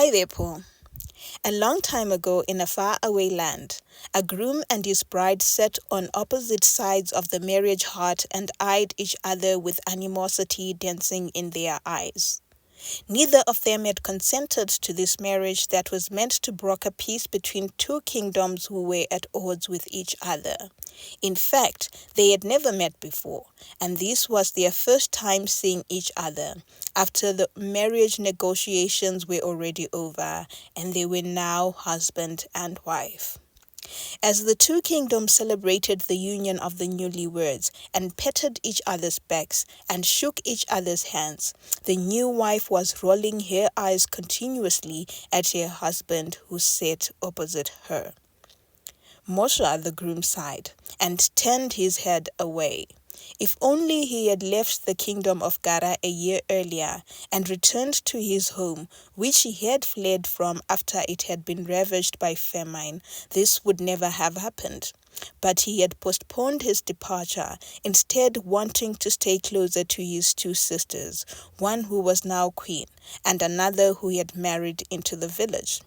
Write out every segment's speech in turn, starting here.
Hi there, Paul. A long time ago in a faraway land, a groom and his bride sat on opposite sides of the marriage hearth and eyed each other with animosity dancing in their eyes. Neither of them had consented to this marriage that was meant to broker peace between two kingdoms who were at odds with each other. In fact, they had never met before, and this was their first time seeing each other, after the marriage negotiations were already over, and they were now husband and wife. As the two kingdoms celebrated the union of the newlyweds and patted each other's backs and shook each other's hands, the new wife was rolling her eyes continuously at her husband who sat opposite her. Moshe, the groom, sighed and turned his head away. If only he had left the kingdom of Gara a year earlier and returned to his home, which he had fled from after it had been ravaged by famine, this would never have happened. But he had postponed his departure, instead wanting to stay closer to his two sisters, one who was now queen and another who he had married into the village.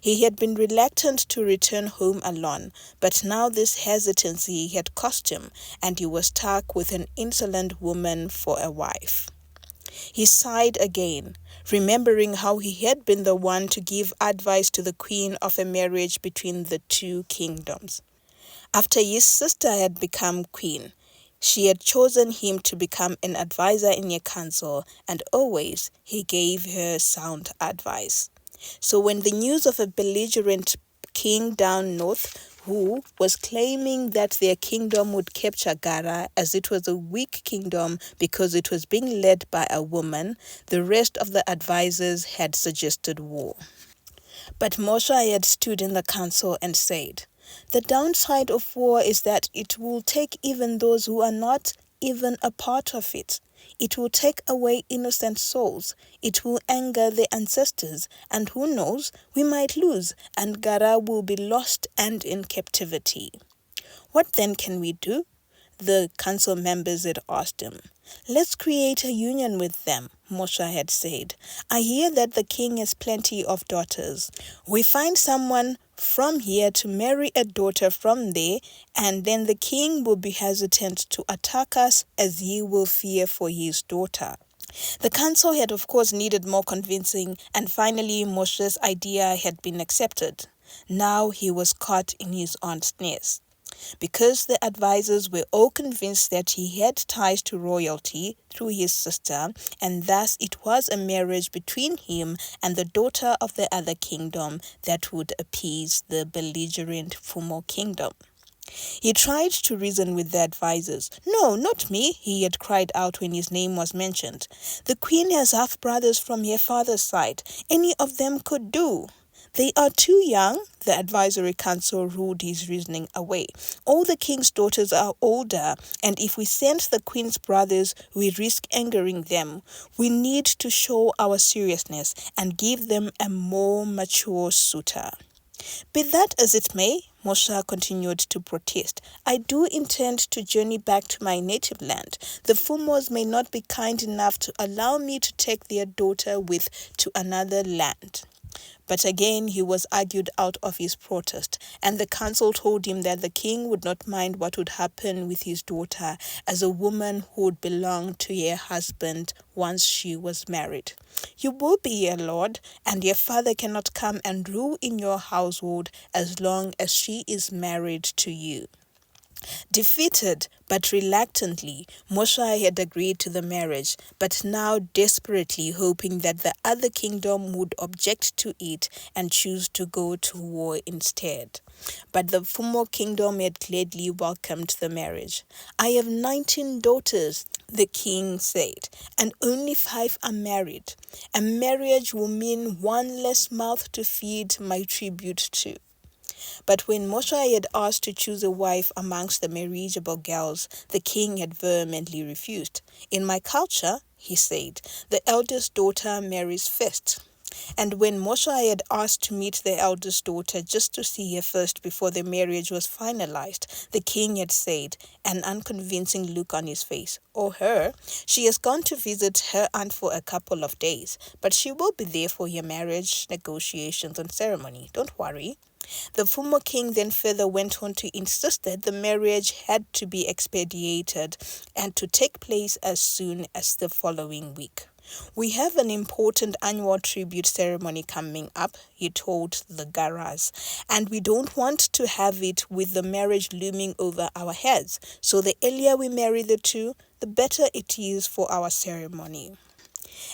He had been reluctant to return home alone, but now this hesitancy had cost him, and he was stuck with an insolent woman for a wife. He sighed again, remembering how he had been the one to give advice to the queen of a marriage between the two kingdoms. After his sister had become queen, she had chosen him to become an advisor in her council, and always he gave her sound advice. So when the news of a belligerent king down north who was claiming that their kingdom would capture Gara as it was a weak kingdom because it was being led by a woman, the rest of the advisors had suggested war. But Moshe had stood in the council and said, "The downside of war is that it will take even those who are not even a part of it. It will take away innocent souls. It will anger the ancestors, and who knows, we might lose, and Gara will be lost and in captivity." "What then can we do?" the council members had asked him. "Let's create a union with them," Moshe had said. "I hear that the king has plenty of daughters. We find someone from here to marry a daughter from there, and then the king will be hesitant to attack us as he will fear for his daughter." The council had of course needed more convincing, and finally Moshe's idea had been accepted. Now he was caught in his own snares. Because the advisors were all convinced that he had ties to royalty through his sister, and thus it was a marriage between him and the daughter of the other kingdom that would appease the belligerent Fumo kingdom. He tried to reason with the advisors. "No, not me," he had cried out when his name was mentioned. "The queen has half-brothers from her father's side. Any of them could do." "They are too young," the advisory council ruled his reasoning away. "All the king's daughters are older, and if we send the queen's brothers, we risk angering them. We need to show our seriousness and give them a more mature suitor." "Be that as it may," Moshe continued to protest, "I do intend to journey back to my native land. The Fumos may not be kind enough to allow me to take their daughter with to another land." But again he was argued out of his protest, and the council told him that the king would not mind what would happen with his daughter as a woman who would belong to her husband once she was married. "You will be a lord, and your father cannot come and rule in your household as long as she is married to you." Defeated, but reluctantly, Moshe had agreed to the marriage, but now desperately hoping that the other kingdom would object to it and choose to go to war instead. But the Fumo kingdom had gladly welcomed the marriage. "I have 19 daughters," the king said, "and only 5 are married. A marriage will mean one less mouth to feed my tribute to." But when Moshe had asked to choose a wife amongst the marriageable girls, the king had vehemently refused. "In my culture," he said, "the eldest daughter marries first." And when Moshe had asked to meet the eldest daughter just to see her first before the marriage was finalized, the king had said, an unconvincing look on his face, "Oh, her? She has gone to visit her aunt for a couple of days, but she will be there for your marriage negotiations and ceremony. Don't worry." The former king then further went on to insist that the marriage had to be expedited and to take place as soon as the following week. "We have an important annual tribute ceremony coming up," he told the Garas, "and we don't want to have it with the marriage looming over our heads. So the earlier we marry the two, the better it is for our ceremony."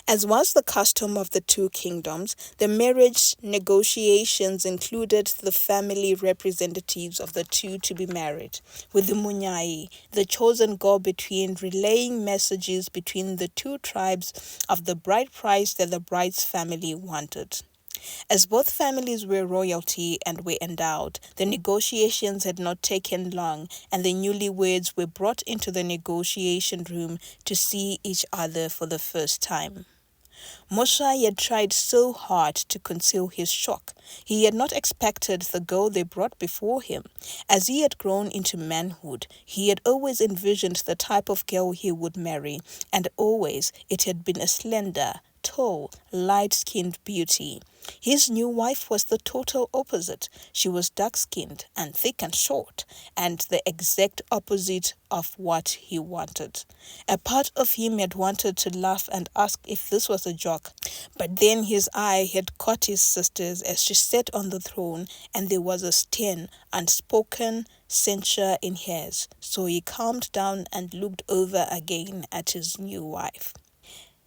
As was the custom of the two kingdoms, the marriage negotiations included the family representatives of the two to be married, with the Munyai, the chosen go-between, relaying messages between the two tribes of the bride price that the bride's family wanted. As both families were royalty and were endowed, the negotiations had not taken long, and the newlyweds were brought into the negotiation room to see each other for the first time. Moshe had tried so hard to conceal his shock. He had not expected the girl they brought before him. As he had grown into manhood, he had always envisioned the type of girl he would marry, and always it had been a slender, tall, light-skinned beauty. His new wife was the total opposite. She was dark-skinned and thick and short, and the exact opposite of what he wanted. A part of him had wanted to laugh and ask if this was a joke, but then his eye had caught his sister's as she sat on the throne, and there was a stern, unspoken censure in hers, so he calmed down and looked over again at his new wife.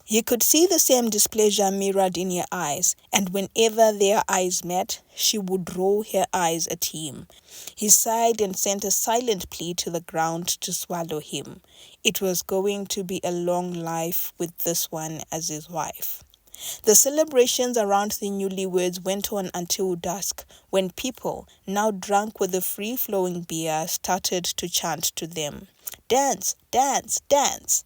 He could see the same displeasure mirrored in her eyes, and whenever their eyes met, she would roll her eyes at him. He sighed and sent a silent plea to the ground to swallow him. It was going to be a long life with this one as his wife. The celebrations around the newlyweds went on until dusk, when people, now drunk with the free-flowing beer, started to chant to them, "Dance, dance, dance."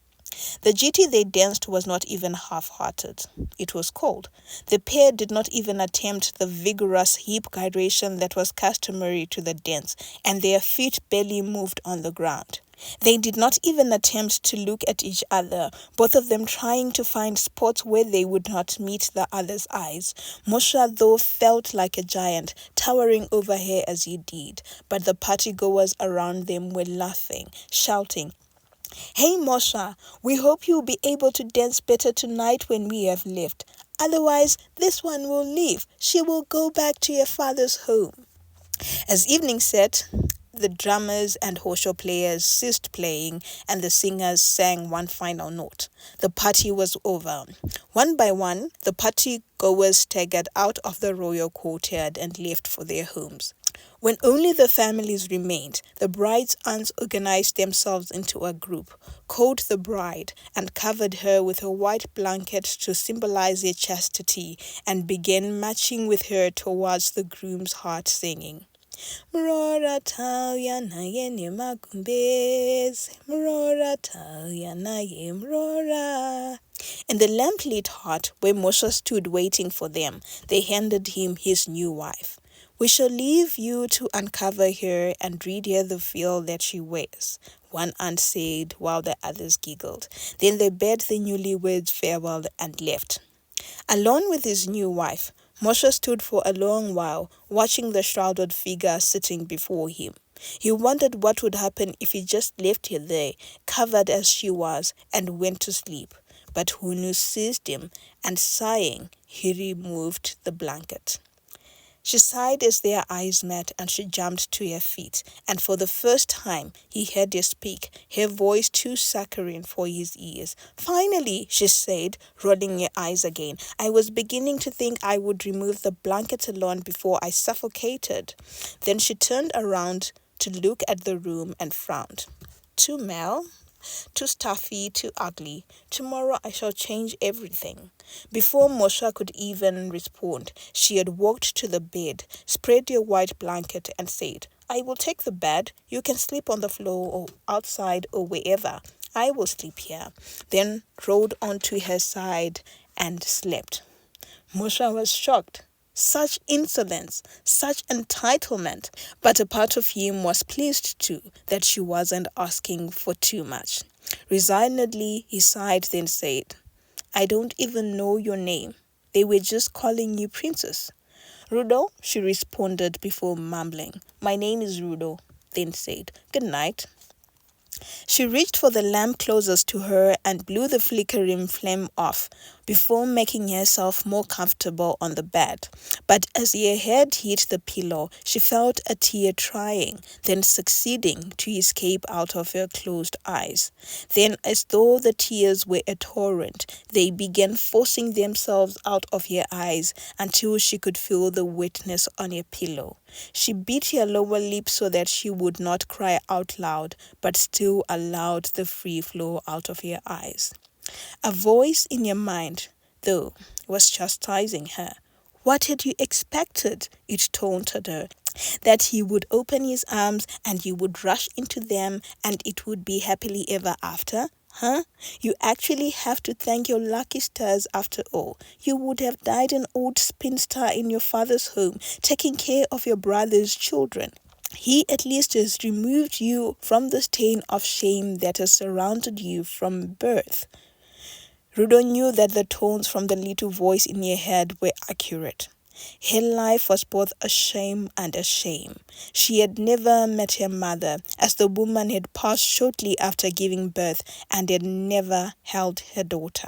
The jitty they danced was not even half-hearted. It was cold. The pair did not even attempt the vigorous hip gyration that was customary to the dance, and their feet barely moved on the ground. They did not even attempt to look at each other, both of them trying to find spots where they would not meet the other's eyes. Moshe, though, felt like a giant, towering over her as he did, but the partygoers around them were laughing, shouting, "Hey Moshe, we hope you'll be able to dance better tonight when we have left. Otherwise, this one will leave. She will go back to your father's home." As evening set, the drummers and horseshoe players ceased playing, and the singers sang one final note. The party was over. One by one, the party-goers staggered out of the royal courtyard and left for their homes. When only the families remained, the bride's aunts organized themselves into a group, called the bride, and covered her with a white blanket to symbolize their chastity, and began marching with her towards the groom's hut, singing, "Mrora tauya naye ni magumbezi, Mrora tauya naye mrora." In the lamp-lit hut where Moshe stood waiting for them, they handed him his new wife. "We shall leave you to uncover her and read her the veil that she wears," one aunt said, while the others giggled. Then they bade the newlyweds farewell and left. Alone with his new wife, Moshe stood for a long while, watching the shrouded figure sitting before him. He wondered what would happen if he just left her there, covered as she was, and went to sleep. But Hunu seized him, and sighing, he removed the blanket. She sighed as their eyes met, and she jumped to her feet, and for the first time he heard her speak, her voice too saccharine for his ears. "Finally," she said, rolling her eyes again. "I was beginning to think I would remove the blanket alone before I suffocated." Then she turned around to look at the room and frowned. "Too male? Too stuffy, too ugly. Tomorrow I shall change everything." Before Moshe could even respond, she had walked to the bed, spread her white blanket, and said, "I will take the bed. You can sleep on the floor or outside or wherever. I will sleep here." Then rolled onto her side and slept. Musha was shocked. Such insolence, such entitlement. But a part of him was pleased too that she wasn't asking for too much. Resignedly, he sighed, then said, I don't even know your name. They were just calling you princess. Rudo, she responded before mumbling. My name is Rudo, then said, Good night. She reached for the lamp closest to her and blew the flickering flame off before making herself more comfortable on the bed. But as her head hit the pillow, she felt a tear trying, then succeeding to escape out of her closed eyes. Then, as though the tears were a torrent, they began forcing themselves out of her eyes until she could feel the wetness on her pillow. She bit her lower lip so that she would not cry out loud, but still allowed the free flow out of her eyes. A voice in her mind, though, was chastising her. What had you expected? It taunted her. That he would open his arms and you would rush into them and it would be happily ever after? Huh? You actually have to thank your lucky stars after all. You would have died an old spinster in your father's home, taking care of your brother's children. He at least has removed you from the stain of shame that has surrounded you from birth. Rudo knew that the tones from the little voice in her head were accurate. Her life was both a shame and a shame. She had never met her mother, as the woman had passed shortly after giving birth and had never held her daughter.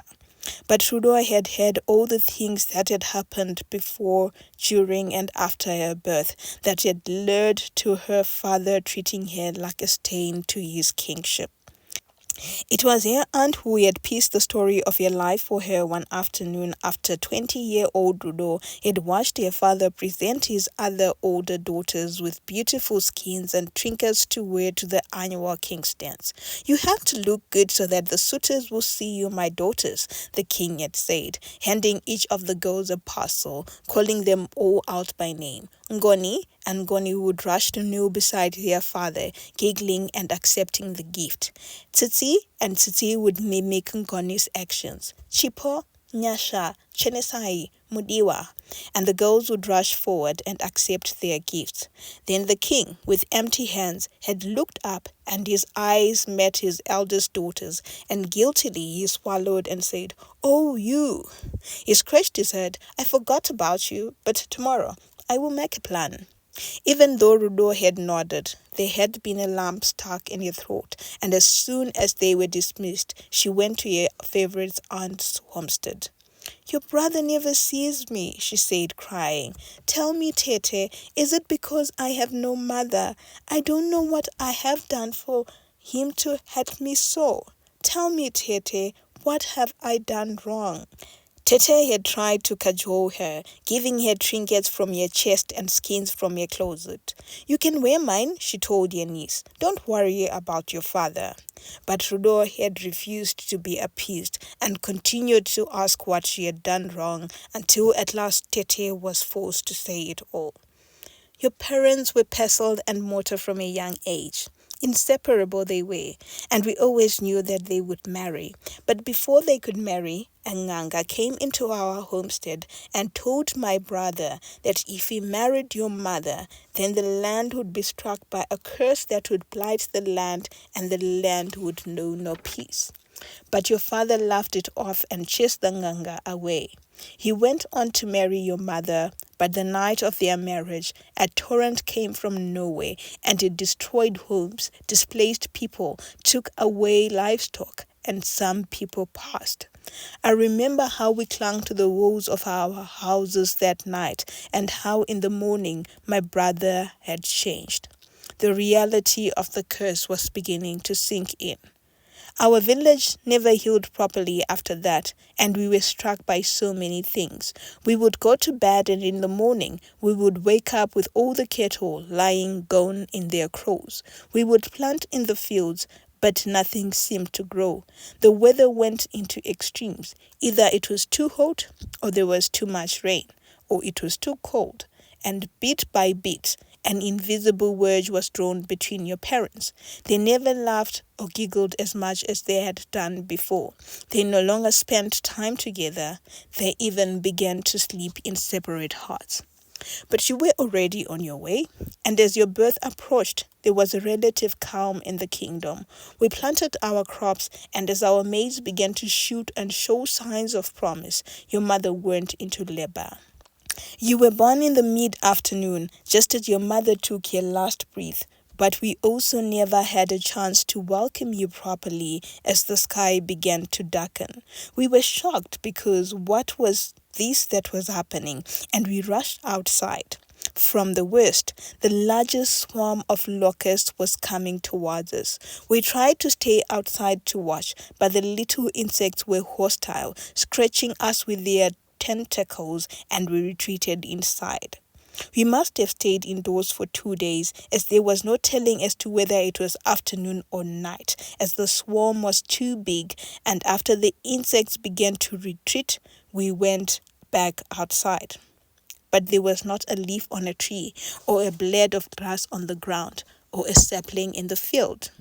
But Rudo had heard all the things that had happened before, during, and after her birth that had led to her father treating her like a stain to his kingship. It was her aunt who had pieced the story of her life for her one afternoon after 20-year-old Rudo had watched her father present his other older daughters with beautiful skins and trinkets to wear to the annual king's dance. You have to look good so that the suitors will see you, my daughters, the king had said, handing each of the girls a parcel, calling them all out by name. Ngoni and Ngoni would rush to kneel beside their father, giggling and accepting the gift. Tsitsi and Tsitsi would mimic Ngoni's actions. Chipo, Nyasha, Chenesai, Mudiwa, and the girls would rush forward and accept their gifts. Then the king, with empty hands, had looked up and his eyes met his eldest daughter's, and guiltily he swallowed and said, Oh, you! He scratched his head. I forgot about you, but tomorrow I will make a plan. Even though Rudo had nodded, there had been a lump stuck in her throat, and as soon as they were dismissed, she went to her favorite aunt's homestead. Your brother never sees me, she said, crying. Tell me, Tete, is it because I have no mother? I don't know what I have done for him to hate me so. Tell me, Tete, what have I done wrong? Tete had tried to cajole her, giving her trinkets from her chest and skins from her closet. You can wear mine, she told her niece. Don't worry about your father. But Rudo had refused to be appeased and continued to ask what she had done wrong until at last Tete was forced to say it all. Your parents were pestle and mortar from a young age. Inseparable they were, and we always knew that they would marry. But before they could marry, a Nganga came into our homestead and told my brother that if he married your mother, then the land would be struck by a curse that would blight the land, and the land would know no peace. But your father laughed it off and chased the Nganga away. He went on to marry your mother, but the night of their marriage, a torrent came from nowhere, and it destroyed homes, displaced people, took away livestock, and some people passed. I remember how we clung to the walls of our houses that night, and how in the morning my brother had changed. The reality of the curse was beginning to sink in. Our village never healed properly after that, and we were struck by so many things. We would go to bed, and in the morning we would wake up with all the cattle lying gone in their crows. We would plant in the fields, but nothing seemed to grow. The weather went into extremes. Either it was too hot, or there was too much rain, or it was too cold. And bit by bit, An invisible wedge was drawn between your parents. They never laughed or giggled as much as they had done before. They no longer spent time together. They even began to sleep in separate huts. But you were already on your way, and as your birth approached, there was a relative calm in the kingdom. We planted our crops, and as our maize began to shoot and show signs of promise, your mother went into labor. You were born in the mid-afternoon, just as your mother took your last breath, but we also never had a chance to welcome you properly as the sky began to darken. We were shocked because what was this that was happening, and we rushed outside. From the west, the largest swarm of locusts was coming towards us. We tried to stay outside to watch, but the little insects were hostile, scratching us with their tentacles, and we retreated inside. We must have stayed indoors for 2 days, as there was no telling as to whether it was afternoon or night, as the swarm was too big, and after the insects began to retreat, we went back outside. But there was not a leaf on a tree, or a blade of grass on the ground, or a sapling in the field.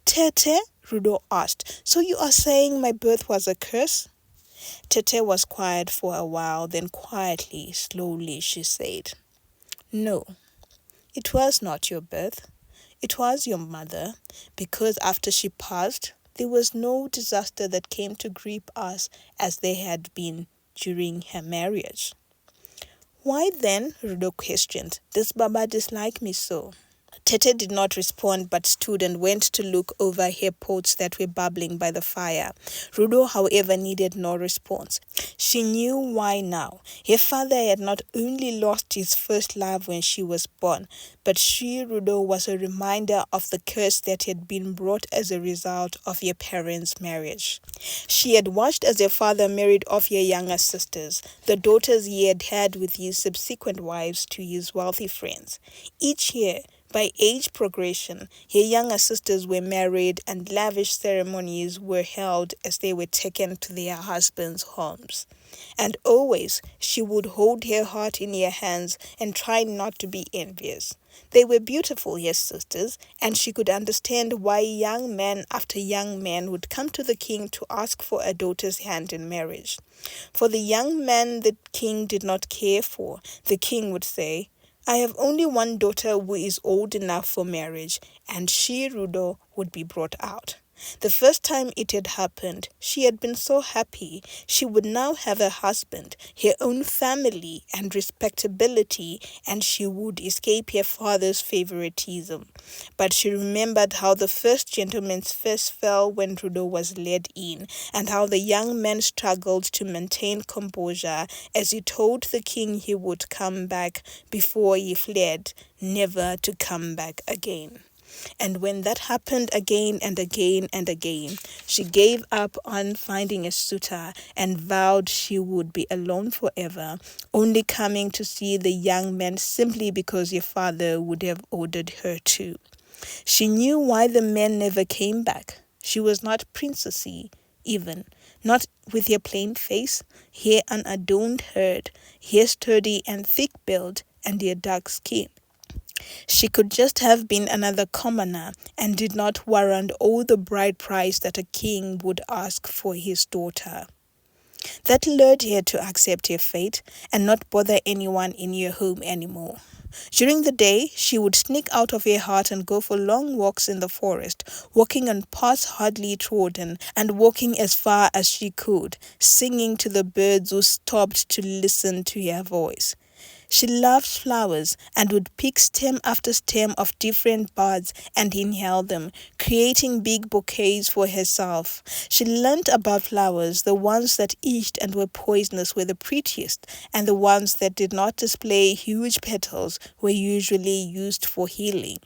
Tete, Rudo asked, so you are saying my birth was a curse? Tete was quiet for a while, then quietly, slowly, she said, no, it was not your birth. It was your mother, because after she passed, there was no disaster that came to grip us as there had been during her marriage. Why then, Rudo questioned, does Baba dislike me so? Tete did not respond but stood and went to look over her pots that were bubbling by the fire. Rudo, however, needed no response. She knew why now. Her father had not only lost his first love when she was born, but she, Rudo, was a reminder of the curse that had been brought as a result of her parents' marriage. She had watched as her father married off her younger sisters, the daughters he had had with his subsequent wives, to his wealthy friends. Each year, by age progression, her younger sisters were married and lavish ceremonies were held as they were taken to their husbands' homes. And always she would hold her heart in her hands and try not to be envious. They were beautiful, her sisters, and she could understand why young man after young man would come to the king to ask for a daughter's hand in marriage. For the young man the king did not care for, the king would say, I have only one daughter who is old enough for marriage, and she, Rudo, would be brought out. The first time it had happened, she had been so happy. She would now have a husband, her own family, and respectability, and she would escape her father's favoritism. But she remembered how the first gentleman's fist fell when Rudo was led in, and how the young man struggled to maintain composure as he told the king he would come back before he fled, never to come back again. And when that happened again and again and again, she gave up on finding a suitor and vowed she would be alone forever, only coming to see the young man simply because her father would have ordered her to. She knew why the man never came back. She was not princessy, even, not with her plain face, her unadorned head, her sturdy and thick build, and her dark skin. She could just have been another commoner and did not warrant all the bride price that a king would ask for his daughter. That lured her to accept her fate and not bother anyone in her home anymore. During the day, she would sneak out of her hut and go for long walks in the forest, walking on paths hardly trodden and walking as far as she could, singing to the birds who stopped to listen to her voice. She loved flowers and would pick stem after stem of different buds and inhale them, creating big bouquets for herself. She learnt about flowers. The ones that itched and were poisonous were the prettiest, and the ones that did not display huge petals were usually used for healing.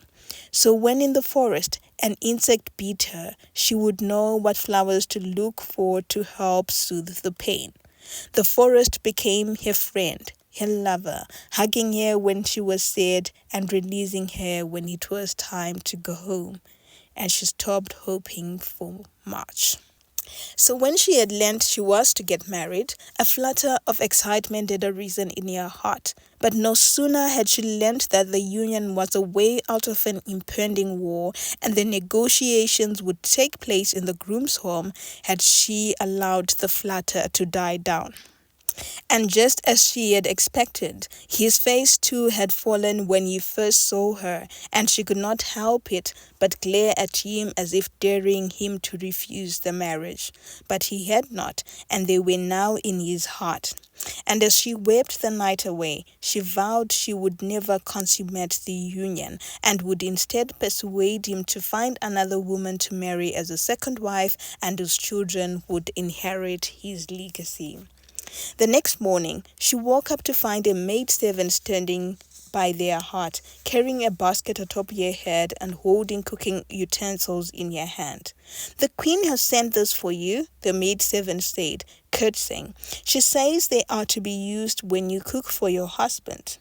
So when in the forest an insect bit her, she would know what flowers to look for to help soothe the pain. The forest became her friend, her lover, hugging her when she was sad and releasing her when it was time to go home, and she stopped hoping for much. So when she had learned she was to get married, a flutter of excitement had arisen in her heart. But no sooner had she learnt that the union was a way out of an impending war and the negotiations would take place in the groom's home, had she allowed the flutter to die down. And just as she had expected, his face too had fallen when he first saw her, and she could not help it but glare at him as if daring him to refuse the marriage. But he had not, and they were now in his heart. And as she wept the night away, she vowed she would never consummate the union, and would instead persuade him to find another woman to marry as a second wife, and whose children would inherit his legacy. The next morning, she woke up to find a maidservant standing by their hut, carrying a basket atop her head and holding cooking utensils in her hand. "The queen has sent this for you," the maidservant said, curtseying. "She says they are to be used when you cook for your husband."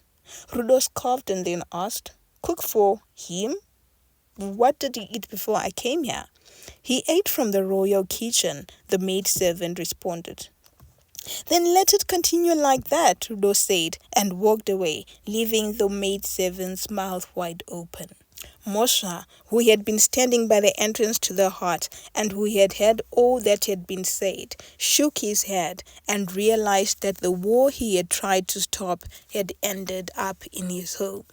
Rudo scoffed and then asked, "Cook for him? What did he eat before I came here?" "He ate from the royal kitchen," the maidservant responded. "Then let it continue like that," Rudo said, and walked away, leaving the maidservant's mouth wide open. Mosha, who had been standing by the entrance to the hut and who had heard all that had been said, shook his head and realized that the war he had tried to stop had ended up in his home.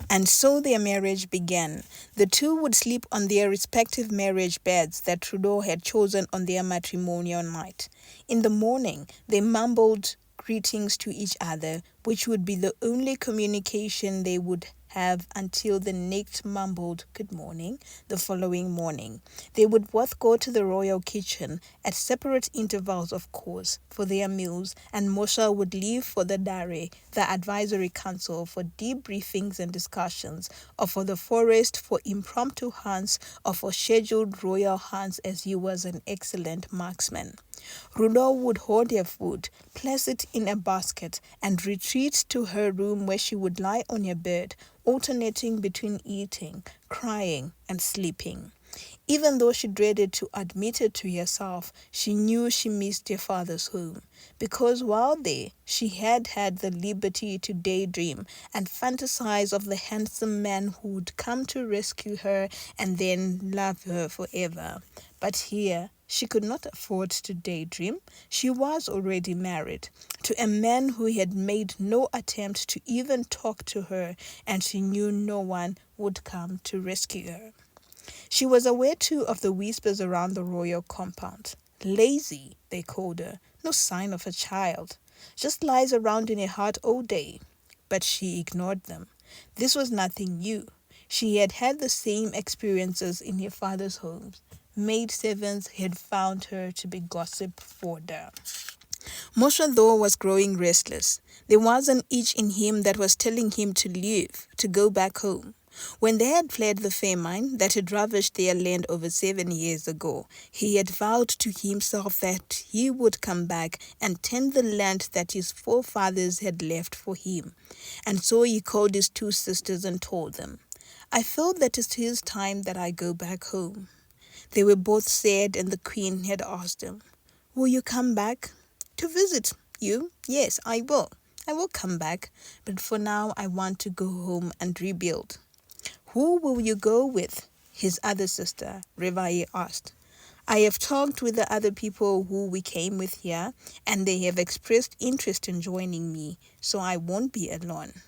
And so their marriage began. The two would sleep on their respective marriage beds that Trudeau had chosen on their matrimonial night. In the morning, they mumbled greetings to each other, which would be the only communication they would have until the next mumbled "good morning" the following morning. They would both go to the royal kitchen, at separate intervals of course, for their meals, and Mosha would leave for the dairy, the advisory council, for debriefings and discussions, or for the forest for impromptu hunts, or for scheduled royal hunts as he was an excellent marksman. Rudo would hoard her food, place it in a basket, and retreat to her room where she would lie on her bed, alternating between eating, crying, and sleeping. Even though she dreaded to admit it to herself, she knew she missed her father's home, because while there, she had had the liberty to daydream and fantasize of the handsome man who would come to rescue her and then love her forever. But here, she could not afford to daydream. She was already married to a man who had made no attempt to even talk to her, and she knew no one would come to rescue her. She was aware too of the whispers around the royal compound. Lazy, they called her, no sign of a child. Just lies around in her heart all day. But she ignored them. This was nothing new. She had had the same experiences in her father's homes. Maidservants had found her to be gossip fodder. Moshe, though, was growing restless. There was an itch in him that was telling him to leave, to go back home. When they had fled the famine that had ravished their land over 7 years ago, he had vowed to himself that he would come back and tend the land that his forefathers had left for him. And so he called his 2 sisters and told them, "I feel that it is time that I go back home." They were both sad, and the queen had asked them, "Will you come back?" "To visit you? Yes, I will. I will come back, but for now I want to go home and rebuild." "Who will you go with?" his other sister, Revae, asked. "I have talked with the other people who we came with here, and they have expressed interest in joining me, so I won't be alone."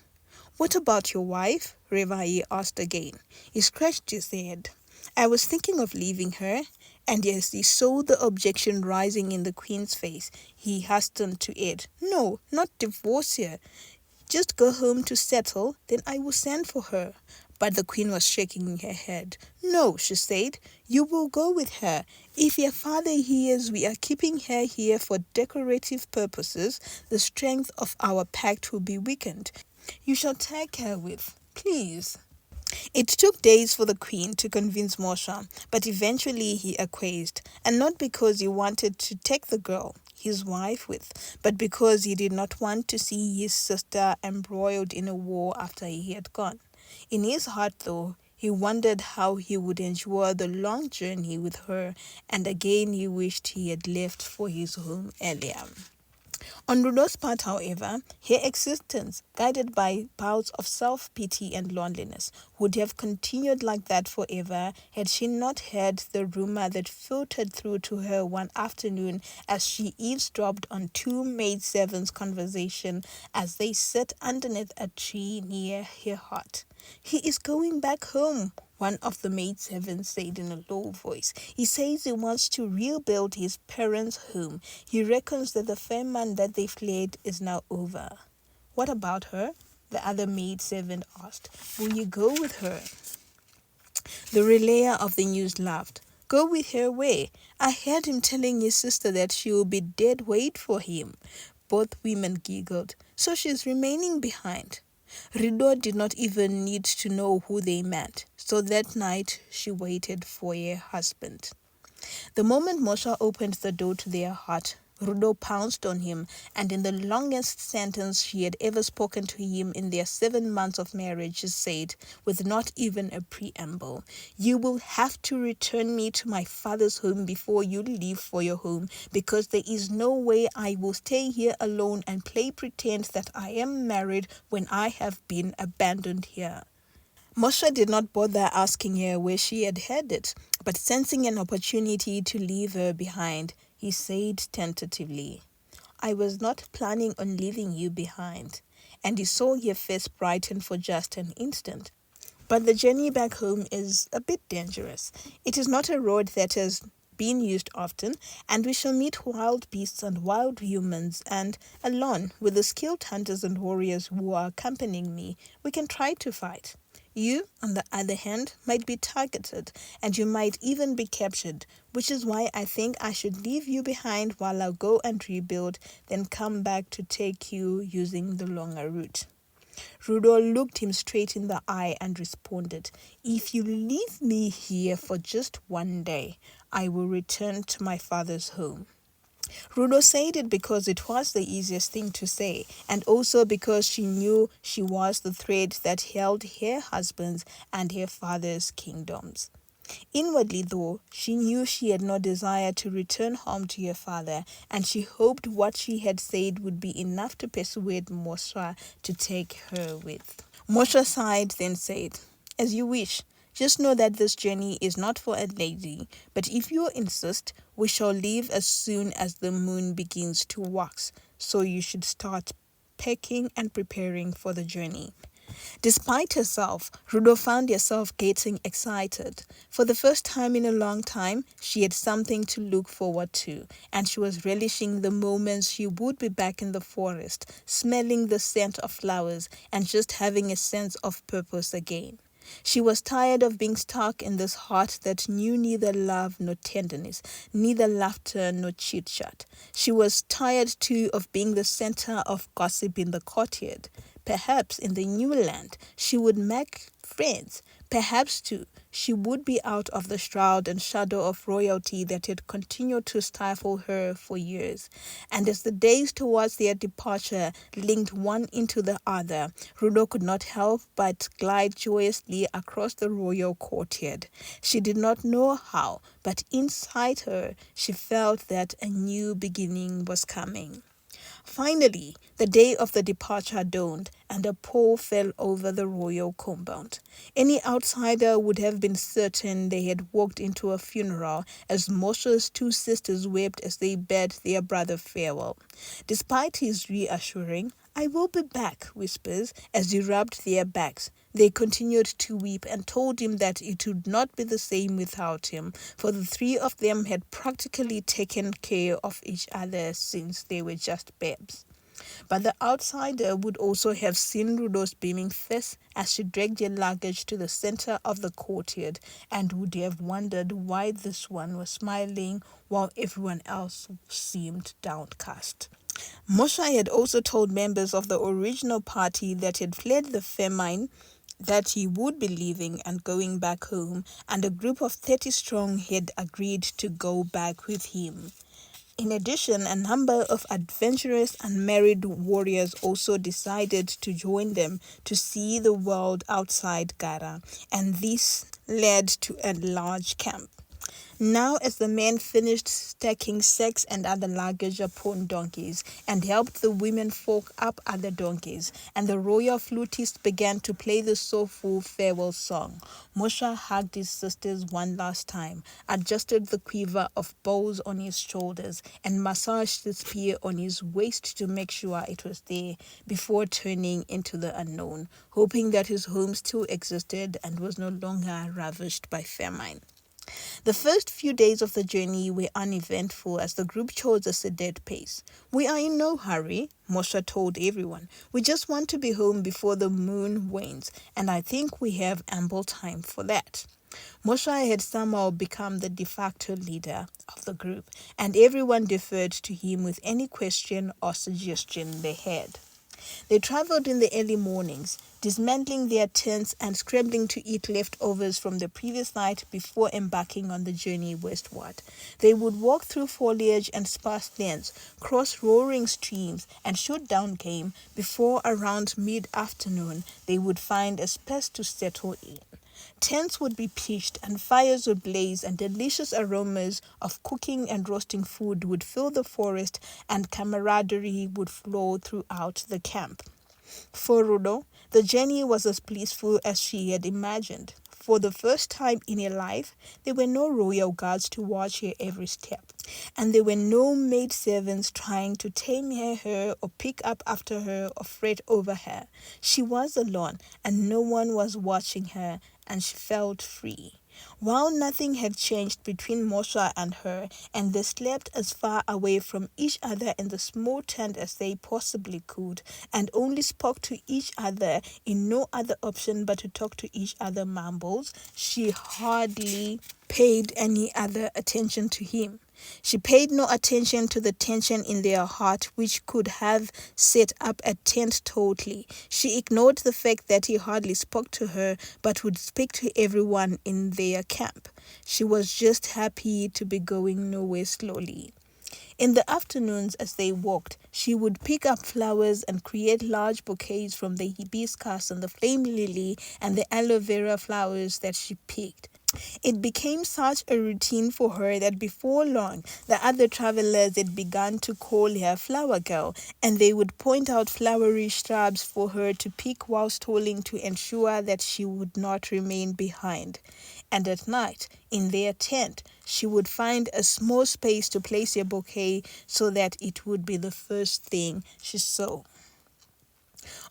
"What about your wife?" Revae asked again. He scratched his head. "I was thinking of leaving her," and as he saw the objection rising in the queen's face, he hastened to add, "No, not divorce her. Just go home to settle, then I will send for her." But the queen was shaking her head. "No," she said, "you will go with her. If your father hears we are keeping her here for decorative purposes, the strength of our pact will be weakened. You shall take her with, please." It took days for the queen to convince Moshe, but eventually he acquiesced, and not because he wanted to take the girl, his wife, with, but because he did not want to see his sister embroiled in a war after he had gone. In his heart, though, he He wondered how he would endure the long journey with her, and again he wished he had left for his home earlier. On Rudo's part, however, her existence, guided by bouts of self-pity and loneliness, would have continued like that forever had she not heard the rumor that filtered through to her one afternoon as she eavesdropped on two maidservants' conversation as they sat underneath a tree near her hut. "He is going back home," one of the maidservants said in a low voice. "He says he wants to rebuild his parents' home. He reckons that the famine that they fled is now over." "What about her?" the other maidservant asked. "Will you go with her?" The relayer of the news laughed. "Go with her where? I heard him telling his sister that she will be dead weight for him." Both women giggled. "So she's remaining behind." Rido did not even need to know who they meant, so that night she waited for her husband. The moment Mosha opened the door to their hut, Rudo pounced on him, and in the longest sentence she had ever spoken to him in their 7 months of marriage, she said, with not even a preamble, "You will have to return me to my father's home before you leave for your home, because there is no way I will stay here alone and play pretend that I am married when I have been abandoned here." Moshe did not bother asking her where she had headed, but sensing an opportunity to leave her behind, he said tentatively, "I was not planning on leaving you behind," and he saw her face brighten for just an instant. "But the journey back home is a bit dangerous. It is not a road that has been used often, and we shall meet wild beasts and wild humans, and alone with the skilled hunters and warriors who are accompanying me, we can try to fight. You, on the other hand, might be targeted, and you might even be captured, which is why I think I should leave you behind while I go and rebuild, then come back to take you using the longer route." Rudo looked him straight in the eye and responded, "If you leave me here for just one day, I will return to my father's home." Rudo said it because it was the easiest thing to say, and also because she knew she was the thread that held her husband's and her father's kingdoms. Inwardly, though, she knew she had no desire to return home to her father, and she hoped what she had said would be enough to persuade Mosha to take her with. Mosha sighed, then said, "As you wish. Just know that this journey is not for a lady, but if you insist, we shall leave as soon as the moon begins to wax, so you should start packing and preparing for the journey." Despite herself, Rudo found herself getting excited. For the first time in a long time, she had something to look forward to, and she was relishing the moments she would be back in the forest, smelling the scent of flowers, and just having a sense of purpose again. She was tired of being stuck in this heart that knew neither love nor tenderness, neither laughter nor chit-chat. She was tired too of being the center of gossip in the courtyard. Perhaps in the new land she would make friends. Perhaps too she would be out of the shroud and shadow of royalty that had continued to stifle her for years. And as the days towards their departure linked one into the other, Rudo could not help but glide joyously across the royal courtyard. She did not know how, but inside her she felt that a new beginning was coming. Finally, the day of the departure dawned, and a pall fell over the royal compound. Any outsider would have been certain they had walked into a funeral, as Moshe's two sisters wept as they bade their brother farewell. Despite his reassuring, "I will be back," whispers, as he rubbed their backs, they continued to weep and told him that it would not be the same without him, for the three of them had practically taken care of each other since they were just babes. But the outsider would also have seen Rudo's beaming face as she dragged her luggage to the center of the courtyard, and would have wondered why this one was smiling while everyone else seemed downcast. Moshe had also told members of the original party that had fled the famine that he would be leaving and going back home, and a group of 30 strong had agreed to go back with him. In addition, a number of adventurous unmarried warriors also decided to join them to see the world outside Gara, and this led to a large camp. Now, as the men finished stacking sacks and other luggage upon donkeys and helped the women fork up other donkeys, and the royal flutist began to play the soulful farewell song, Moshe hugged his sisters one last time, adjusted the quiver of bows on his shoulders, and massaged the spear on his waist to make sure it was there before turning into the unknown, hoping that his home still existed and was no longer ravished by famine. The first few days of the journey were uneventful as the group chose a sedate pace. "We are in no hurry," Moshe told everyone. "We just want to be home before the moon wanes, and I think we have ample time for that." Moshe had somehow become the de facto leader of the group, and everyone deferred to him with any question or suggestion they had. They traveled in the early mornings, dismantling their tents and scrambling to eat leftovers from the previous night before embarking on the journey westward. They would walk through foliage and sparse lands, cross roaring streams, and shoot down game before around mid-afternoon they would find a space to settle in. Tents would be pitched and fires would blaze and delicious aromas of cooking and roasting food would fill the forest and camaraderie would flow throughout the camp. For Rudo, the journey was as blissful as she had imagined. For the first time in her life, there were no royal guards to watch her every step, and there were no maidservants trying to tame her or pick up after her or fret over her. She was alone, and no one was watching her, and she felt free. While nothing had changed between Moshe and her, and they slept as far away from each other in the small tent as they possibly could, and only spoke to each other in no other option but to talk to each other mumbles, she hardly paid any other attention to him. She paid no attention to the tension in their heart, which could have set up a tent totally. She ignored the fact that he hardly spoke to her, but would speak to everyone in their camp. She was just happy to be going nowhere slowly. In the afternoons as they walked, she would pick up flowers and create large bouquets from the hibiscus and the flame lily and the aloe vera flowers that she picked. It became such a routine for her that before long, the other travelers had begun to call her Flower Girl, and they would point out flowery shrubs for her to pick while stalling to ensure that she would not remain behind. And at night, in their tent, she would find a small space to place a bouquet so that it would be the first thing she saw.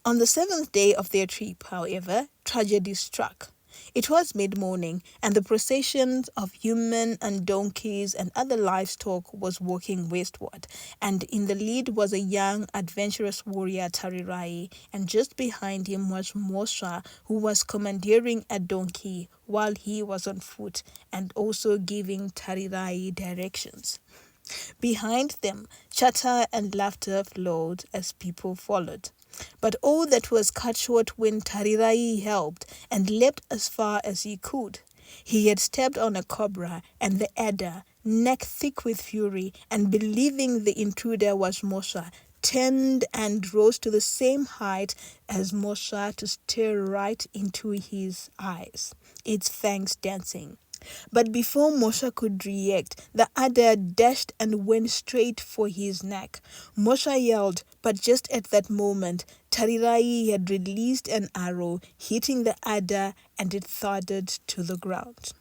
On the 7th day of their trip, however, tragedy struck. It was mid-morning, and the procession of human and donkeys and other livestock was walking westward, and in the lead was a young, adventurous warrior, Tarirai, and just behind him was Moshe, who was commandeering a donkey while he was on foot, and also giving Tarirai directions. Behind them, chatter and laughter flowed as people followed. But all that was cut short when Tarirai helped and leapt as far as he could. He had stepped on a cobra, and the adder, neck thick with fury, and believing the intruder was Moshe, turned and rose to the same height as Moshe to stare right into his eyes, its fangs dancing. But before Moshe could react, the adder dashed and went straight for his neck. Moshe yelled, but just at that moment, Tarirai had released an arrow, hitting the adder, and it thudded to the ground.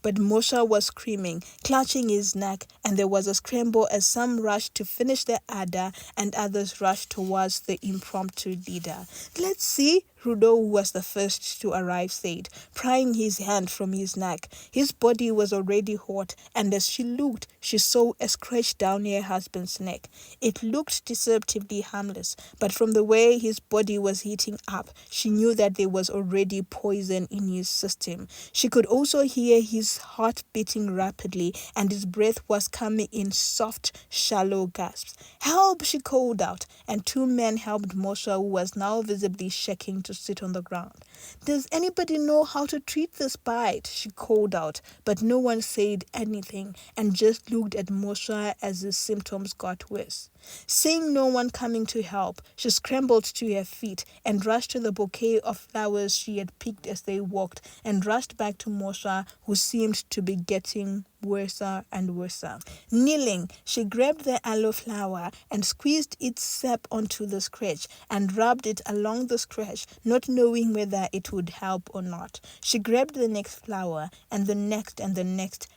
But Moshe was screaming, clutching his neck, and there was a scramble as some rushed to finish the adder and others rushed towards the impromptu leader. "Let's see," Rudo, who was the first to arrive, said, prying his hand from his neck. His body was already hot, and as she looked, she saw a scratch down her husband's neck. It looked deceptively harmless, but from the way his body was heating up, she knew that there was already poison in his system. She could also hear his his heart beating rapidly, and his breath was coming in soft, shallow gasps. "Help!" she called out, and two men helped Moshe, who was now visibly shaking, to sit on the ground. "Does anybody know how to treat this bite?" she called out, but no one said anything and just looked at Moshe as his symptoms got worse. Seeing no one coming to help, she scrambled to her feet and rushed to the bouquet of flowers she had picked as they walked, and rushed back to Moshe, who seemed to be getting worse and worse. Kneeling, she grabbed the aloe flower and squeezed its sap onto the scratch and rubbed it along the scratch, not knowing whether it would help or not. She grabbed the next flower and the next,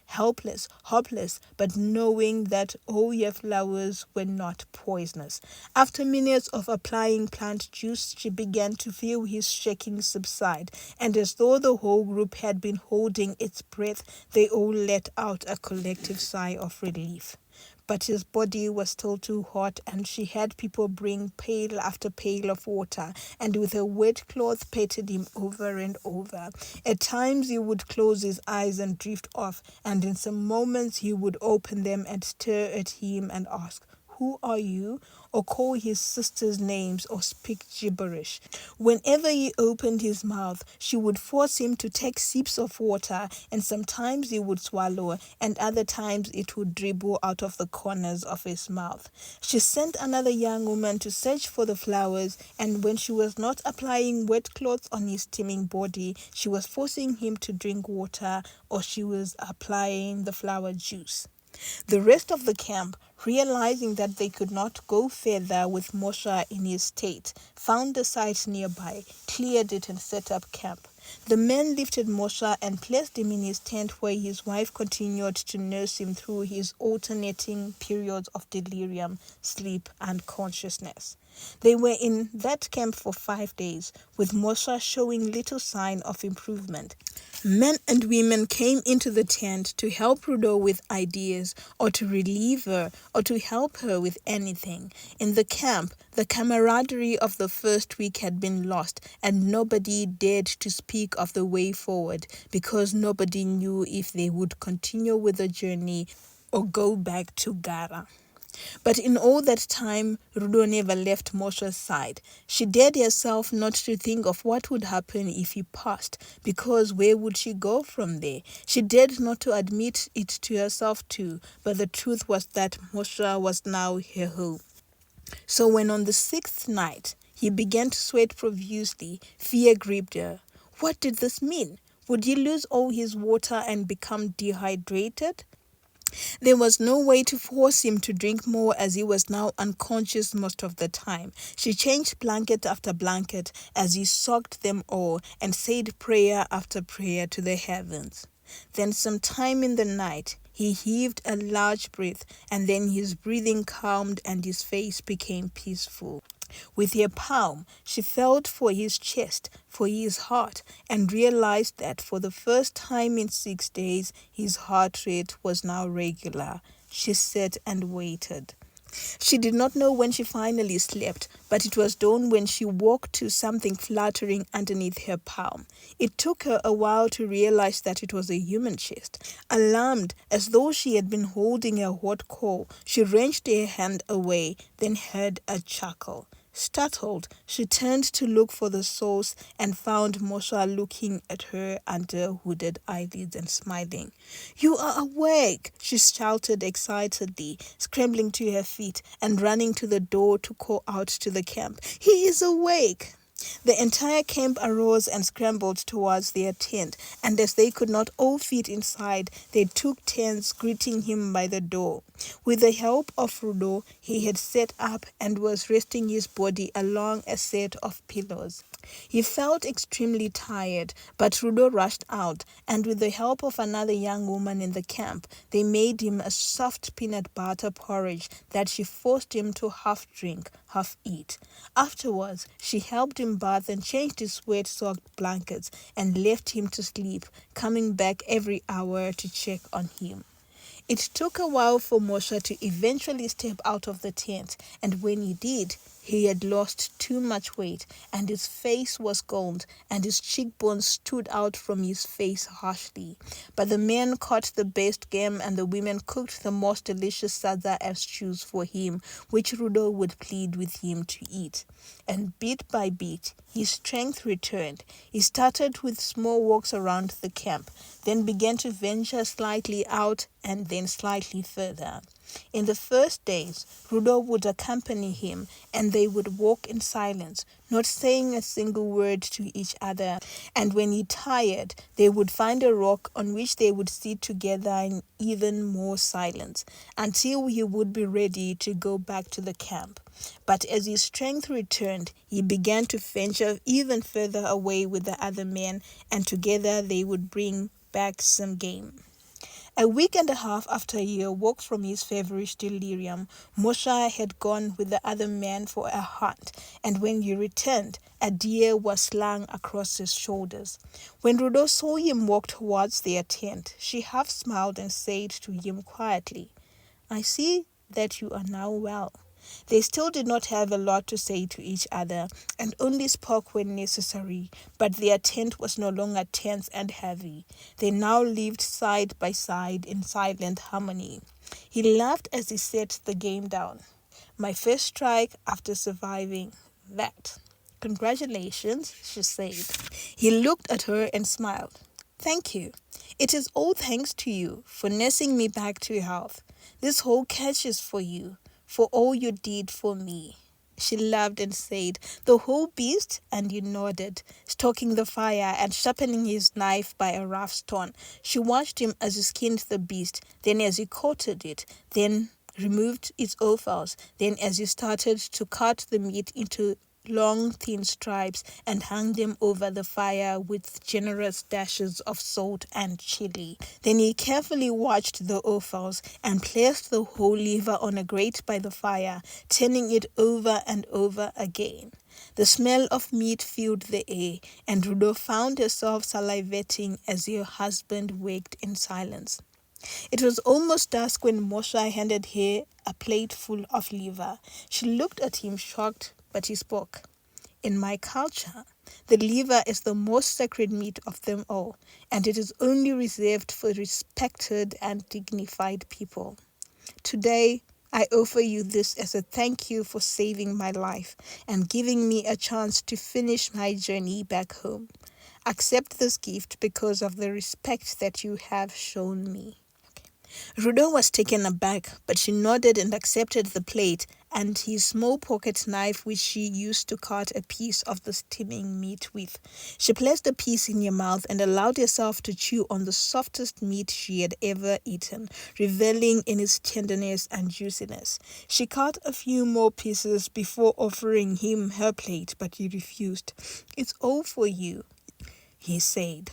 helpless, hopeless, but knowing that all her flowers were not poisonous. After minutes of applying plant juice, she began to feel his shaking subside, and as though the whole group had been holding its breath, they all let out a collective sigh of relief. But his body was still too hot, and she had people bring pail after pail of water, and with a wet cloth patted him over and over. At times he would close his eyes and drift off, and in some moments he would open them and stare at him and ask, "Who are you?" or call his sisters' names or speak gibberish. Whenever he opened his mouth, she would force him to take sips of water, and sometimes he would swallow, and other times it would dribble out of the corners of his mouth. She sent another young woman to search for the flowers, and when she was not applying wet cloths on his steaming body, she was forcing him to drink water, or she was applying the flower juice. The rest of the camp, realizing that they could not go further with Moshe in his state, found a site nearby, cleared it, and set up camp. The men lifted Moshe and placed him in his tent, where his wife continued to nurse him through his alternating periods of delirium, sleep, and consciousness. They were in that camp for 5 days, with Moshe showing little sign of improvement. Men and women came into the tent to help Rudo with ideas, or to relieve her, or to help her with anything. In the camp, the camaraderie of the first week had been lost, and nobody dared to speak of the way forward, because nobody knew if they would continue with the journey or go back to Gara. But in all that time, Rudo never left Moshe's side. She dared herself not to think of what would happen if he passed, because where would she go from there? She dared not to admit it to herself too, but the truth was that Moshe was now her home. So when on the 6th night, he began to sweat profusely, fear gripped her. What did this mean? Would he lose all his water and become dehydrated? There was no way to force him to drink more, as he was now unconscious most of the time. She changed blanket after blanket as he soaked them all, and said prayer after prayer to the heavens. Then sometime in the night, he heaved a large breath, and then his breathing calmed and his face became peaceful. With her palm, she felt for his chest, for his heart, and realized that for the first time in 6 days, his heart rate was now regular. She sat and waited. She did not know when she finally slept, but it was dawn when she woke to something fluttering underneath her palm. It took her a while to realize that it was a human chest. Alarmed, as though she had been holding a hot coal, she wrenched her hand away, then heard a chuckle. Startled, she turned to look for the source and found Moshe looking at her under hooded eyelids and smiling. "You are awake!" she shouted excitedly, scrambling to her feet and running to the door to call out to the camp. "He is awake!" The entire camp arose and scrambled towards their tent, and as they could not all fit inside, they took turns greeting him by the door. With the help of Rudo, he had sat up and was resting his body along a set of pillows. He felt extremely tired, but Rudo rushed out, and with the help of another young woman in the camp, they made him a soft peanut butter porridge that she forced him to half drink, half eat. Afterwards, she helped him bath and changed his sweat-soaked blankets and left him to sleep, coming back every hour to check on him. It took a while for Moshe to eventually step out of the tent, and when he did, he had lost too much weight, and his face was gaunt, and his cheekbones stood out from his face harshly. But the men caught the best game, and the women cooked the most delicious sadza and stews for him, which Rudo would plead with him to eat. And bit by bit, his strength returned. He started with small walks around the camp, then began to venture slightly out and then slightly further. In the first days, Rudo would accompany him, and they would walk in silence, not saying a single word to each other. And when he tired, they would find a rock on which they would sit together in even more silence, until he would be ready to go back to the camp. But as his strength returned, he began to venture even further away with the other men, and together they would bring back some game. A week and a half after he awoke from his feverish delirium, Moshe had gone with the other men for a hunt, and when he returned, a deer was slung across his shoulders. When Rudo saw him walk towards their tent, she half smiled and said to him quietly, "I see that you are now well." They still did not have a lot to say to each other, and only spoke when necessary, but their tent was no longer tense and heavy. They now lived side by side in silent harmony. He laughed as he set the game down. "My first strike after surviving that. Congratulations," she said. He looked at her and smiled. "Thank you. It is all thanks to you for nursing me back to health. This whole catch is for you, for all you did for me." She laughed and said, "The whole beast?" And he nodded, stoking the fire and sharpening his knife by a rough stone. She watched him as he skinned the beast, then as he coated it, then removed its offals, then as he started to cut the meat into long thin stripes and hung them over the fire with generous dashes of salt and chili. Then he carefully watched the offals and placed the whole liver on a grate by the fire, turning it over and over again. The smell of meat filled the air, and Rudo found herself salivating as her husband waked in silence. It was almost dusk when Moshe handed her a plate full of liver. She looked at him shocked, but he spoke. "In my culture, the liver is the most sacred meat of them all, and it is only reserved for respected and dignified people. Today, I offer you this as a thank you for saving my life and giving me a chance to finish my journey back home. Accept this gift because of the respect that you have shown me." Rudo was taken aback, but she nodded and accepted the plate and his small pocket knife, which she used to cut a piece of the steaming meat with. She placed the piece in her mouth and allowed herself to chew on the softest meat she had ever eaten, reveling in its tenderness and juiciness. She cut a few more pieces before offering him her plate, but he refused. "It's all for you," he said.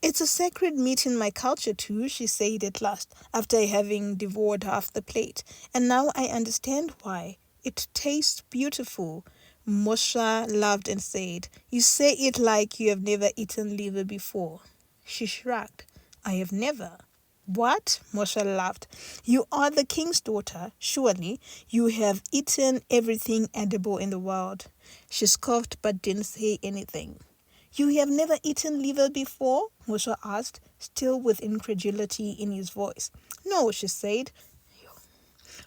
"It's a sacred meat in my culture too," she said at last, after having devoured half the plate. "And now I understand why. It tastes beautiful." Moshe laughed and said, "You say it like you have never eaten liver before." She shrugged. "I have never." "What?" Moshe laughed. "You are the king's daughter. Surely you have eaten everything edible in the world." She scoffed but didn't say anything. "You have never eaten liver before?" Moshe asked, still with incredulity in his voice. "No," she said.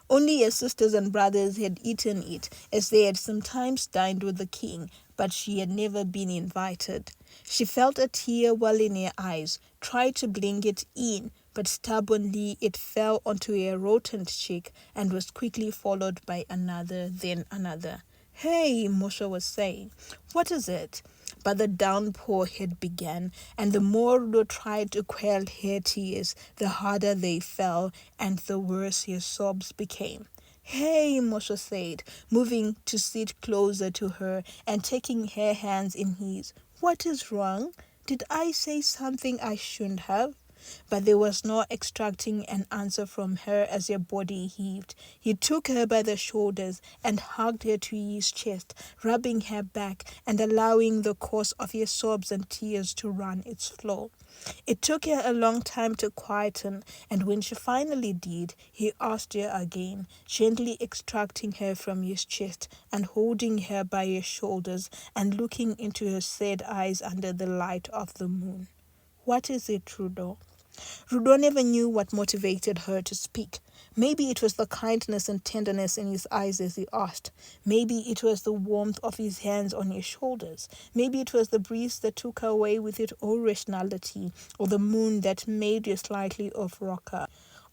Only her sisters and brothers had eaten it, as they had sometimes dined with the king, but she had never been invited. She felt a tear well in her eyes, tried to blink it in, but stubbornly it fell onto her rotund cheek and was quickly followed by another, then another. "Hey," Moshe was saying, "what is it?" But the downpour had begun, and the more Rudo tried to quell her tears, the harder they fell, and the worse her sobs became. "Hey," Moshe said, moving to sit closer to her and taking her hands in his. "What is wrong? Did I say something I shouldn't have?" But there was no extracting an answer from her as her body heaved. He took her by the shoulders and hugged her to his chest, rubbing her back and allowing the course of her sobs and tears to run its flow. It took her a long time to quieten, and when she finally did, he asked her again, gently extracting her from his chest and holding her by her shoulders and looking into her sad eyes under the light of the moon. "What is it, Rudo?" Rudo never knew what motivated her to speak. Maybe it was the kindness and tenderness in his eyes as he asked. Maybe it was the warmth of his hands on his shoulders. Maybe it was the breeze that took her away with its all rationality, or the moon that made her slightly off rocker,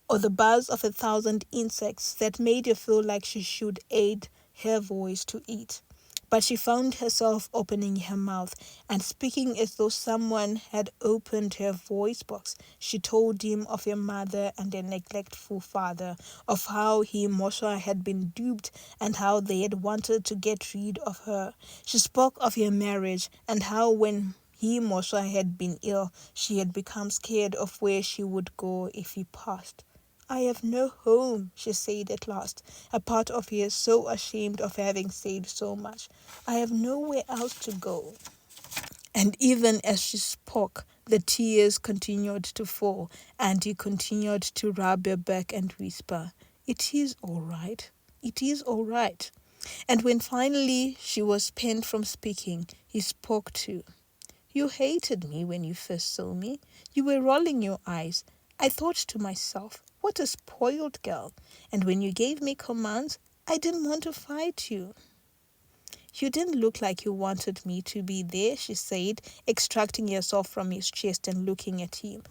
or the buzz of 1,000 insects that made her feel like she should aid her voice to eat. But she found herself opening her mouth and speaking as though someone had opened her voice box. She told him of her mother and her neglectful father, of how he, Mosha, had been duped and how they had wanted to get rid of her. She spoke of her marriage and how when he, Mosha, had been ill, she had become scared of where she would go if he passed. "I have no home," she said at last, a part of her so ashamed of having said so much. "I have nowhere else to go." And even as she spoke, the tears continued to fall, and he continued to rub her back and whisper, "It is all right. It is all right." And when finally she was pent from speaking, he spoke too. "You hated me when you first saw me. You were rolling your eyes. I thought to myself, what a spoiled girl. And when you gave me commands, I didn't want to fight you." "You didn't look like you wanted me to be there," she said, extracting herself from his chest and looking at him.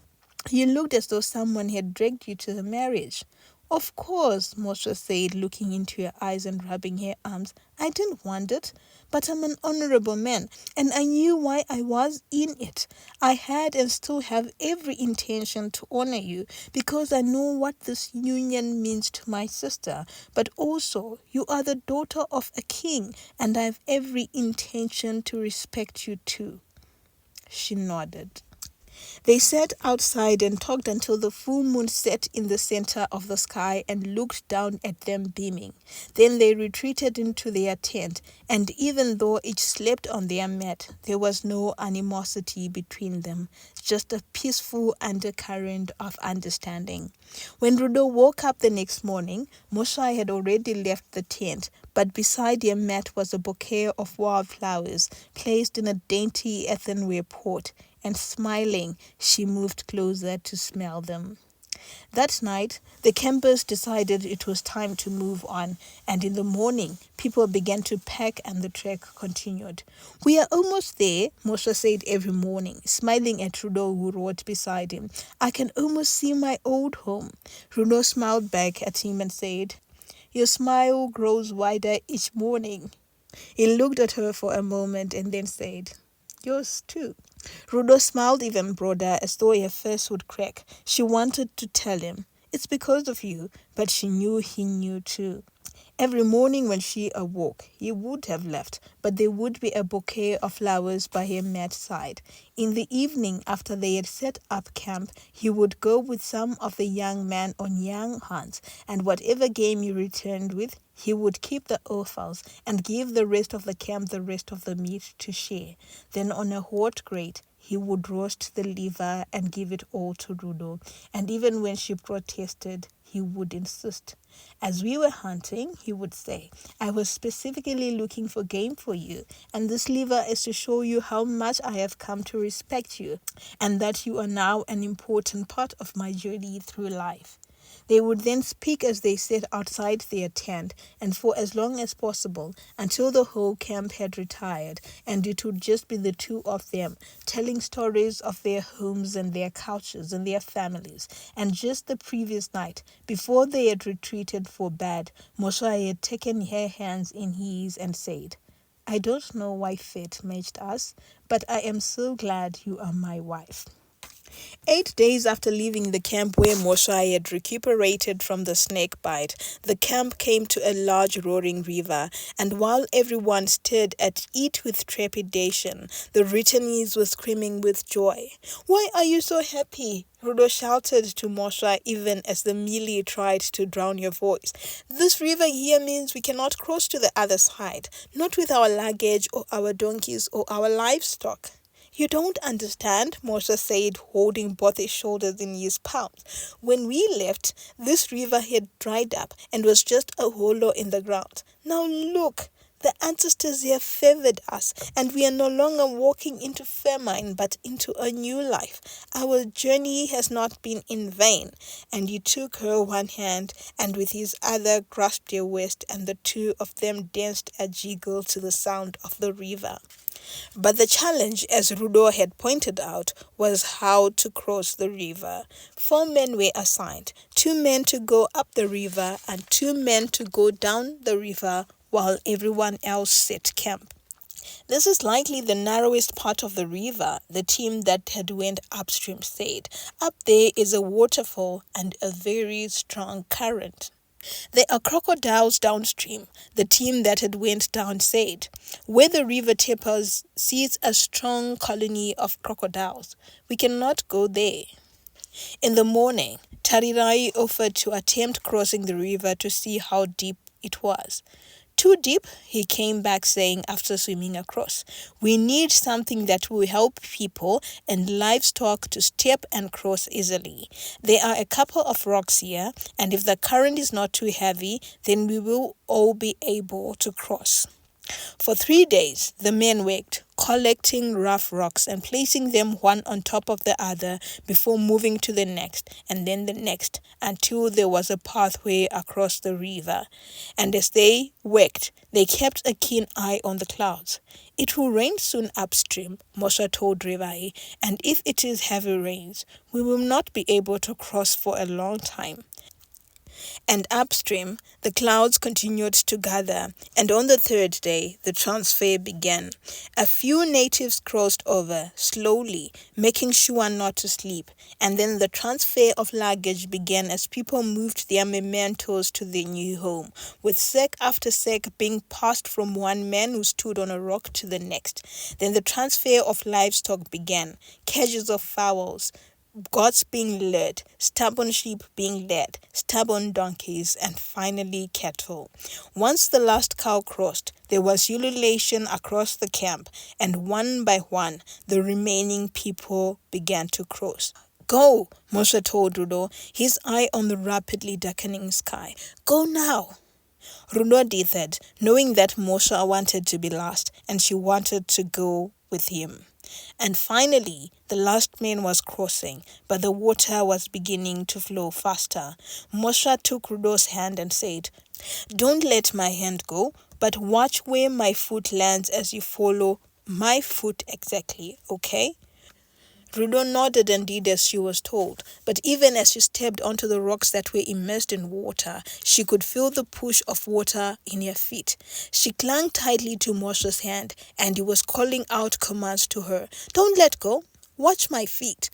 "You looked as though someone had dragged you to the marriage." "Of course," Moshe said, looking into her eyes and rubbing her arms. "I didn't want it, but I'm an honorable man, and I knew why I was in it. I had and still have every intention to honor you, because I know what this union means to my sister. But also, you are the daughter of a king, and I have every intention to respect you too." She nodded. They sat outside and talked until the full moon set in the center of the sky and looked down at them beaming. Then they retreated into their tent, and even though each slept on their mat, there was no animosity between them, just a peaceful undercurrent of understanding. When Rudo woke up the next morning, Moshe had already left the tent, but beside her mat was a bouquet of wildflowers placed in a dainty earthenware pot, and smiling, she moved closer to smell them. That night, the campers decided it was time to move on, and in the morning, people began to pack and the trek continued. "We are almost there," Moshe said every morning, smiling at Rudo who rode beside him. "I can almost see my old home." Rudo smiled back at him and said, "Your smile grows wider each morning." He looked at her for a moment and then said, "Yours too." Rudo smiled even broader, as though her face would crack. She wanted to tell him, "It's because of you," but she knew he knew too. Every morning when she awoke, he would have left, but there would be a bouquet of flowers by her mat side. In the evening, after they had set up camp, he would go with some of the young men on young hunts, and whatever game he returned with, he would keep the offals and give the rest of the camp the rest of the meat to share. Then on a hot grate, he would roast the liver and give it all to Rudo, and even when she protested, he would insist. "As we were hunting," he would say, "I was specifically looking for game for you, and this liver is to show you how much I have come to respect you, and that you are now an important part of my journey through life." They would then speak as they sat outside their tent, and for as long as possible, until the whole camp had retired, and it would just be the two of them, telling stories of their homes and their couches and their families. And just the previous night, before they had retreated for bed, Moshe had taken her hands in his and said, "I don't know why fate matched us, but I am so glad you are my wife." 8 days after leaving the camp where Moshe had recuperated from the snake bite, the camp came to a large roaring river, and while everyone stared at it with trepidation, the returnees were screaming with joy. "Why are you so happy?" Rudo shouted to Moshe even as the melee tried to drown your voice. "This river here means we cannot cross to the other side, not with our luggage or our donkeys or our livestock." "You don't understand," Moshe said, holding both his shoulders in his palms. "When we left, this river had dried up and was just a hollow in the ground. Now look, the ancestors have favored us, and we are no longer walking into famine, but into a new life. Our journey has not been in vain." And he took her one hand, and with his other grasped her waist, and the two of them danced a jiggle to the sound of the river. But the challenge, as Rudo had pointed out, was how to cross the river. 4 men were assigned, 2 men to go up the river and 2 men to go down the river while everyone else set camp. "This is likely the narrowest part of the river," the team that had went upstream said. "Up there is a waterfall and a very strong current." "There are crocodiles downstream," the team that had went down said. "Where the river tapers sees a strong colony of crocodiles. We cannot go there." In the morning, Tarirai offered to attempt crossing the river to see how deep it was. "Too deep," he came back saying after swimming across. "We need something that will help people and livestock to step and cross easily. There are a couple of rocks here, and if the current is not too heavy, then we will all be able to cross." For 3 days, the men worked, collecting rough rocks and placing them one on top of the other before moving to the next and then the next until there was a pathway across the river. And as they worked, they kept a keen eye on the clouds. "It will rain soon upstream," Moshe told Rivai, "and if it is heavy rains, we will not be able to cross for a long time." And upstream, the clouds continued to gather, and on the 3rd day, the transfer began. A few natives crossed over, slowly, making sure not to sleep, and then the transfer of luggage began as people moved their mementos to their new home, with sack after sack being passed from one man who stood on a rock to the next. Then the transfer of livestock began, cages of fowls, goats being led, stubborn sheep being led, stubborn donkeys, and finally cattle. Once the last cow crossed, there was ululation across the camp, and one by one, the remaining people began to cross. "Go," Moshe told Rudo, his eye on the rapidly darkening sky. "Go now." Rudo dithered, knowing that Moshe wanted to be last, and she wanted to go with him. And finally, the last man was crossing, but the water was beginning to flow faster. Moshe took Rudo's hand and said, "Don't let my hand go, but watch where my foot lands as you follow my foot exactly, okay?" Rudo nodded and did as she was told, but even as she stepped onto the rocks that were immersed in water, she could feel the push of water in her feet. She clung tightly to Moshe's hand, and he was calling out commands to her. "Don't let go. Watch my feet.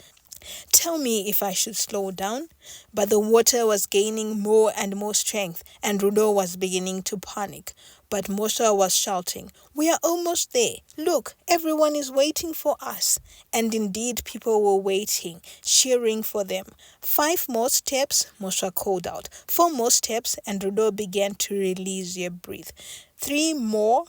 Tell me if I should slow down." But the water was gaining more and more strength, and Rudo was beginning to panic. But Moshe was shouting, "We are almost there. Look, everyone is waiting for us." And indeed, people were waiting, cheering for them. 5 more steps, Moshe called out. 4 more steps, and Rudo began to release her breath. 3 more.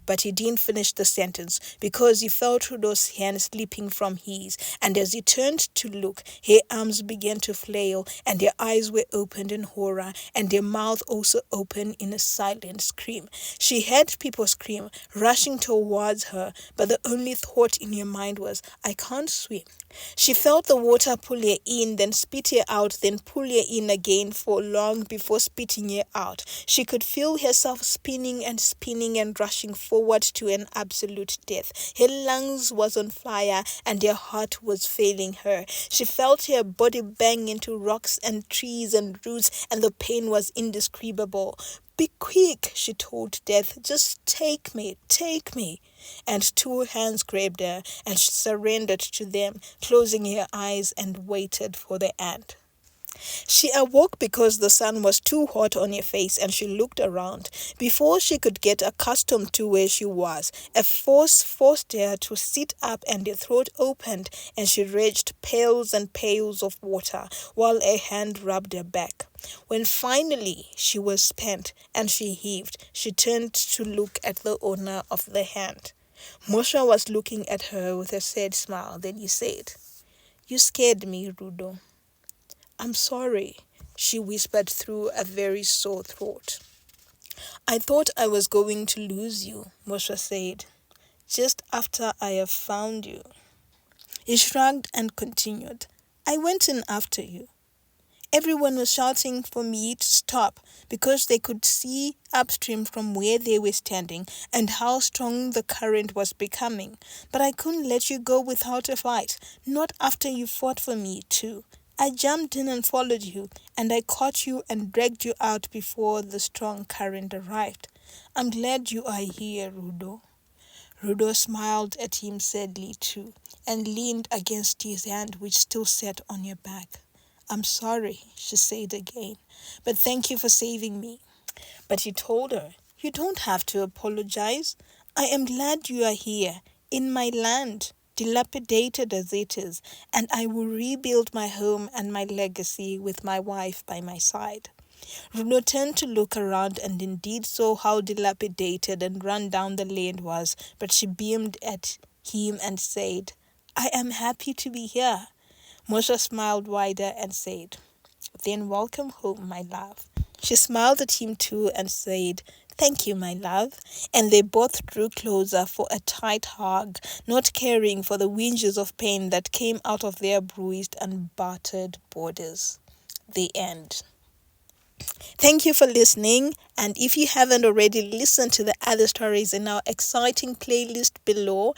But he didn't finish the sentence because he felt Rudo's hand slipping from his, and as he turned to look, her arms began to flail, and her eyes were opened in horror, and her mouth also opened in a silent scream. She heard people scream, rushing towards her, but the only thought in her mind was, "I can't swim." She felt the water pull her in, then spit her out, then pull her in again for long before spitting her out. She could feel herself spinning and rushing forward to an absolute death. Her lungs was on fire and her heart was failing her. She felt her body bang into rocks and trees and roots, and the pain was indescribable. Be quick, she told Death. Just take me, take me. And two hands grabbed her, and she surrendered to them, closing her eyes and waited for the end. She awoke because the sun was too hot on her face, and she looked around. Before she could get accustomed to where she was, a force forced her to sit up, and her throat opened, and she reached pails and pails of water while a hand rubbed her back. When finally she was spent and she heaved, she turned to look at the owner of the hand. Mosha was looking at her with a sad smile. Then he said, "You scared me, Rudo." "I'm sorry," she whispered through a very sore throat. "I thought I was going to lose you," Moshe said, "just after I have found you." He shrugged and continued, "I went in after you. Everyone was shouting for me to stop because they could see upstream from where they were standing and how strong the current was becoming. But I couldn't let you go without a fight, not after you fought for me too. I jumped in and followed you, and I caught you and dragged you out before the strong current arrived. I'm glad you are here, Rudo." Rudo smiled at him sadly too, and leaned against his hand which still sat on your back. "I'm sorry," she said again, "but thank you for saving me." But he told her, "You don't have to apologize. I am glad you are here, in my land, dilapidated as it is, and I will rebuild my home and my legacy with my wife by my side." Runo turned to look around and indeed saw how dilapidated and run down the land was, but she beamed at him and said, "I am happy to be here." Moshe smiled wider and said, "Then welcome home, my love." She smiled at him too and said, "Thank you, my love." And they both drew closer for a tight hug, not caring for the whinges of pain that came out of their bruised and battered bodies. The end. Thank you for listening, and if you haven't already listened to the other stories in our exciting playlist below,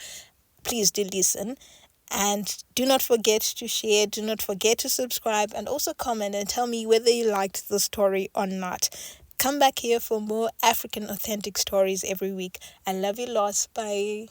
please do listen. And do not forget to share, do not forget to subscribe, and also comment and tell me whether you liked the story or not. Come back here for more African authentic stories every week. I love you lots. Bye.